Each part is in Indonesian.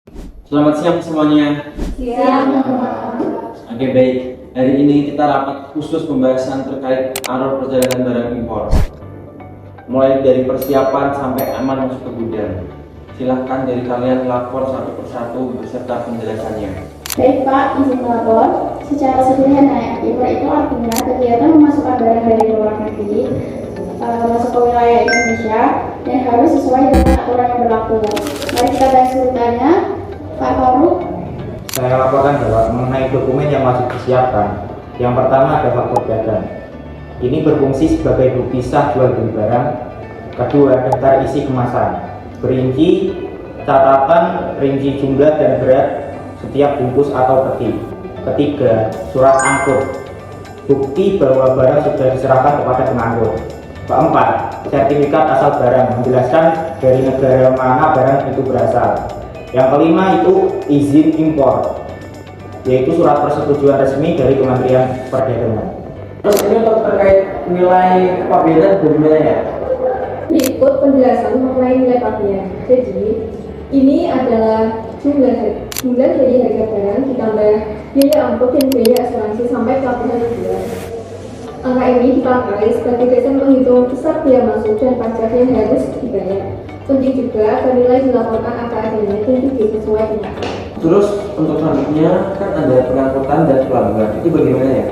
Selamat siang semuanya. Siang. Oke, baik. Hari ini kita rapat khusus pembahasan terkait alur perjalanan barang impor. Mulai dari persiapan sampai aman masuk ke gudang. Silahkan dari kalian lapor satu persatu beserta penjelasannya. Baik Pak, izin melapor. Secara sederhana, impor itu artinya kegiatan memasukkan barang dari luar negeri masuk ke wilayah Indonesia dan harus sesuai dengan aturan yang berlaku. Mari kita bahas urutannya. Pak Faruk. Saya laporkan bahwa mengenai dokumen yang wajib disiapkan, yang pertama ada faktur dagang. Ini berfungsi sebagai bukti sah jual beli barang. Kedua, daftar isi kemasan, berinci catatan rinci jumlah dan berat setiap bungkus atau peti. Ketiga, surat angkut, bukti bahwa barang sudah diserahkan kepada pengangkut. Keempat, sertifikat asal barang, menjelaskan dari negara mana barang itu berasal. Yang kelima itu izin impor, yaitu surat persetujuan resmi dari Kementerian Perdagangan. Terus ini untuk terkait nilai kepabeanan bagaimana ya? Berikut penjelasan mengenai nilai pabean. Jadi, ini adalah jumlah dari harga barang ditambah biaya angkut dan biaya asuransi sampai pelabuhan tujuan. Angka ini dipakai sebagai dasar menghitung besar biaya masuk dan pajak yang harus dibayar. Penting juga agar nilai dilaporkan apa adanya dan tidak sesuai dengan. Terus untuk selanjutnya kan ada pengangkutan dan pelabuhan. Itu bagaimana ya?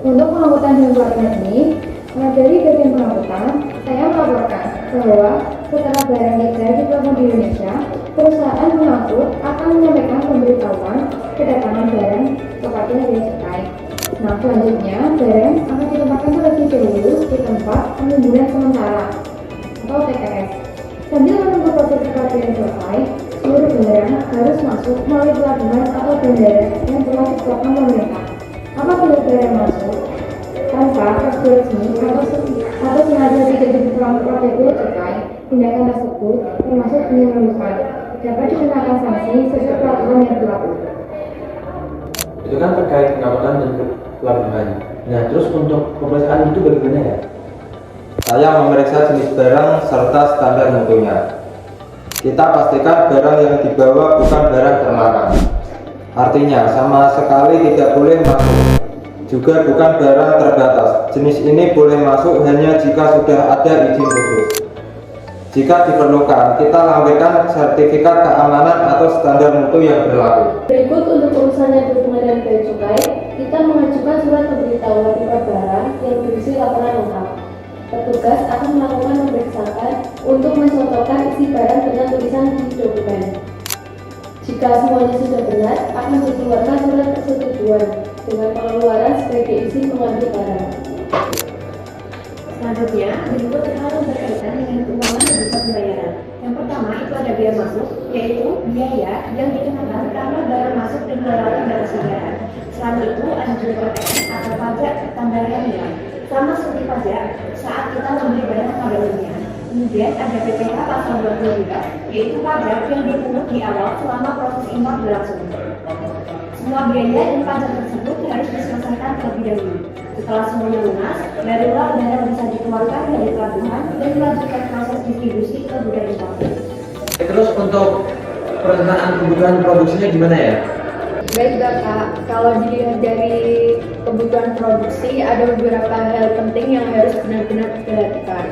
Untuk pengangkutan dan pelabuhan ini, dari bagian pengangkutan, saya melaporkan bahwa setelah barang tiba di pelabuhan di Indonesia, perusahaan pengangkut akan menyampaikan pemberitahuan kedatangan barang kepada bea cukai. Nah, selanjutnya barang akan ditempatkan terlebih dahulu di tempat penimbunan sementara atau TPS. Sambil menunggu proses kepabeanan selesai, seluruh barang harus masuk melalui pelabuhan atau bandara yang telah ditetapkan pemerintah. Apabila barang masuk tanpa prosedur resmi atau sengaja tidak diberlakukan oleh bea cukai, tindakan tersebut termasuk penyelundupan, dapat dikenakan sanksi sesuai peraturan yang berlaku. Itu kan terkait pengangkutan dan pelabuhan. Nah, terus untuk pemeriksaan itu bagaimana ya? Saya memeriksa jenis barang serta standar mutunya. Kita pastikan barang yang dibawa bukan barang terlarang. Artinya sama sekali tidak boleh masuk. Juga bukan barang terbatas. Jenis ini boleh masuk hanya jika sudah ada izin khusus. Jika diperlukan, kita lampirkan sertifikat keamanan atau standar mutu yang berlaku. Berikut untuk urusannya dokumen dan bea cukai, kita mengajukan surat pemberitahuan impor barang yang berisi laporan lengkap. Petugas akan melakukan pemeriksaan untuk mencontohkan isi barang dengan tulisan di dokumen. Jika semuanya sudah benar, akan dikeluarkan surat persetujuan dengan pengeluaran sebagai izin mengambil barang. Selanjutnya, berikut hal yang berkaitan dengan keuangan dan juga pembayaran. Yang pertama itu ada biaya masuk, yaitu biaya yang dikenakan karena barang masuk dan melewati batas negara. Selain itu ada juga PPN atau pajak tambahan nilai, sama seperti pajak saat kita membeli barang pada umumnya. Kemudian ada PPh pasal 22, yaitu pajak yang dipungut di awal selama proses impor berlangsung. Semua biaya dan pajak tersebut harus diselesaikan terlebih dahulu. Setelah semuanya lunas, barulah barang bisa dikeluarkan dari pelabuhan dan melanjutkan proses distribusi ke gudang impor. Terus untuk perencanaan kebutuhan produksinya gimana ya? Baik Bapak, kalau dilihat dari kebutuhan produksi ada beberapa hal penting yang harus benar-benar diperhatikan.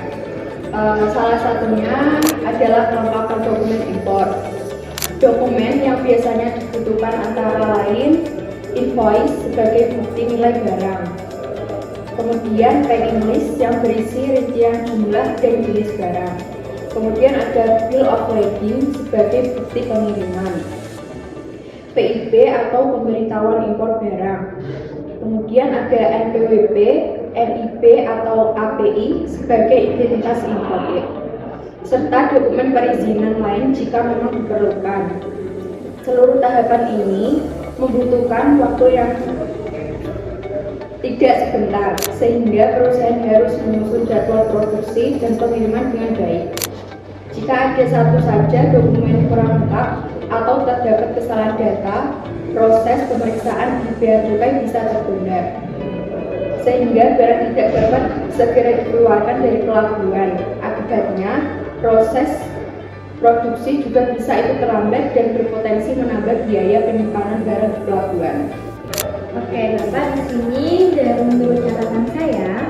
Salah satunya adalah kelengkapan dokumen impor. Dokumen yang biasanya dibutuhkan antara lain invoice sebagai bukti nilai barang. Kemudian packing list yang berisi rincian jumlah dan jenis barang. Kemudian ada bill of lading sebagai bukti pengiriman. PIB atau pemberitahuan impor barang. Kemudian ada NPWP, NIP atau API sebagai identitas importir, serta dokumen perizinan lain jika memang diperlukan. Seluruh tahapan ini membutuhkan waktu yang tidak sebentar, sehingga perusahaan harus menyusun jadwal produksi dan pengiriman dengan baik. Jika ada satu saja dokumen kurang lengkap atau terdapat kesalahan data, proses pemeriksaan di bea cukai bisa tertunda, sehingga barang tidak dapat segera dikeluarkan dari pelabuhan. Akibatnya, proses produksi juga bisa itu terlambat dan berpotensi menambah biaya penyimpanan barang di pelabuhan. Oke, Bapak, di sini dari menurut catatan saya,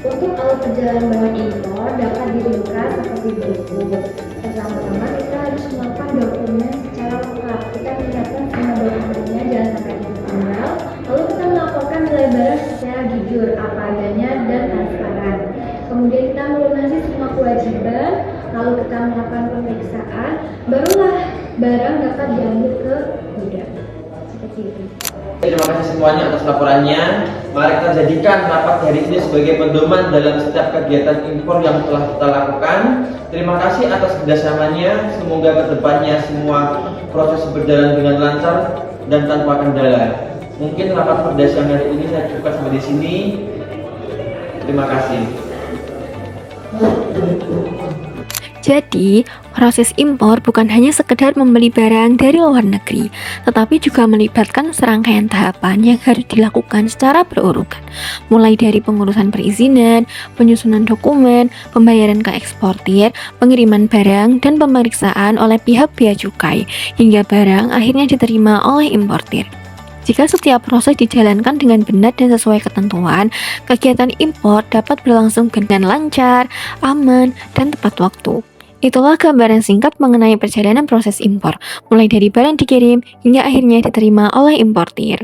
untuk alur perjalanan barang impor dapat diringkas seperti berikut. Pertama-tama kita harus melakukan dokumen secara lengkap. Kita menyiapkan semua dokumennya, jangan sampai tertinggal. Lalu kita melaporkan nilai barang secara jujur, apa adanya dan transparan. Kemudian kita melunasi semua kewajiban, lalu kita melakukan pemeriksaan, barulah barang dapat diambil ke gudang. Seperti itu. Terima kasih semuanya atas laporannya. Mari kita jadikan rapat hari ini sebagai pedoman dalam setiap kegiatan impor yang telah kita lakukan. Terima kasih atas kerjasamanya. Semoga kedepannya semua proses berjalan dengan lancar dan tanpa kendala. Mungkin rapat pada siang hari ini saya cukupkan sampai di sini. Terima kasih. Jadi, proses impor bukan hanya sekedar membeli barang dari luar negeri, tetapi juga melibatkan serangkaian tahapan yang harus dilakukan secara berurutan, mulai dari pengurusan perizinan, penyusunan dokumen, pembayaran ke eksportir, pengiriman barang, dan pemeriksaan oleh pihak bea cukai, hingga barang akhirnya diterima oleh importir. Jika setiap proses dijalankan dengan benar dan sesuai ketentuan, kegiatan impor dapat berlangsung dengan lancar, aman, dan tepat waktu. Itulah gambaran singkat mengenai perjalanan proses impor, mulai dari barang dikirim hingga akhirnya diterima oleh importir.